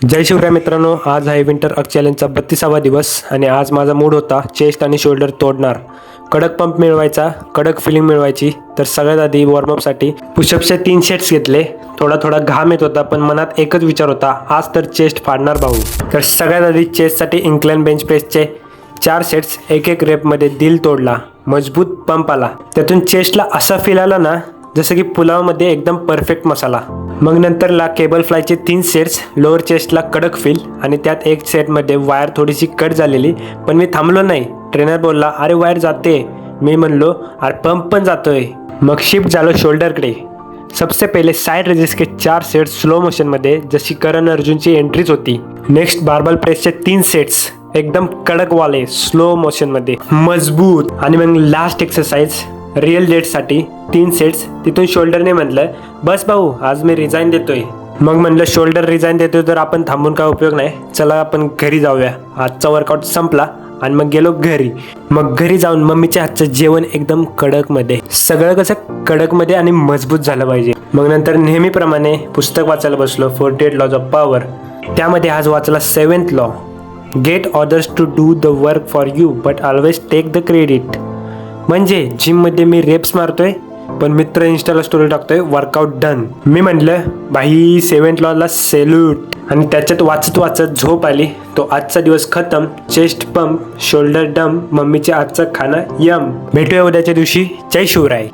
जय शिवराय मित्रांनो, आज आहे विंटर अक चॅलेंजचा 32वा दिवस आणि आज माझा मूड होता चेस्ट आणि शोल्डर तोडणार. कडक पंप मिळवायचा, कडक फिलिंग मिळवायची. तर सगळ्यात आधी वॉर्मअपसाठी पुशअपचे 3 सेट्स घेतले. थोडा थोडा घाम येत होता, पण मनात एकच विचार होता, आज तर चेस्ट फाडणार भाऊ. तर सगळ्यात आधी चेस्टसाठी इन्क्लाइन बेंच प्रेसचे 4 सेट्स एक रेपमध्ये दिल तोडला. मजबूत पंप आला. त्यातून चेस्टला असा फील आला ना जसं की पुलावमध्ये एकदम परफेक्ट मसाला. मग नंतरला केबल फ्लायचे 3 सेट्स, लोअर चेस्टला कडक फील आणि त्यात एक सेटमध्ये वायर थोडीशी कट झालेली, पण मी थांबलो नाही. ट्रेनर बोलला, अरे वायर जाते. मी म्हणलो, अरे पंप पण जातोय. मग शिफ्ट झालो शोल्डरकडे. सबसे पहिले साइड रेजिस के 4 सेट्स स्लो मोशनमध्ये, जशी करण अर्जुनची एंट्रीच होती. नेक्स्ट बार्बल प्रेसचे 3 सेट्स एकदम कडक वाले स्लो मोशनमध्ये, मजबूत. आणि मग लास्ट एक्सरसाइज रिअल डेटसाठी 3 सेट्स. तिथून शोल्डरने म्हटलं, बस भाऊ आज मी रिझाईन देतोय. मग म्हणलं, शोल्डर रिझाईन देतोय तर आपण थांबून काय उपयोग नाही, चला आपण घरी जाऊया. आजचा वर्कआउट संपला आणि मग गेलो घरी. मग घरी जाऊन मम्मीच्या हातचं जेवण एकदम कडकमध्ये, सगळं कसं कडकमध्ये आणि मजबूत झालं पाहिजे. मग नंतर नेहमीप्रमाणे पुस्तक वाचायला बसलो, 48 लॉज ऑफ पॉवर. त्यामध्ये आज वाचला 7th law, get orders to do the work for you but always take the credit. म्हणजे जिममध्ये मी रेप्स मारतोय, पण मित्र इंस्टाला स्टोरी टाकतोय वर्कआउट डन. मी म्हटलं, भाई 7th लॉला सेल्यूट. आणि त्याच्यात वाचत वाचत झोप आली. तो आजचा दिवस खतम. चेस्ट पंप, शोल्डर डम, मम्मीच्या आजचं खाणं यम. भेटूया उद्याच्या दिवशी. जय शिवराय.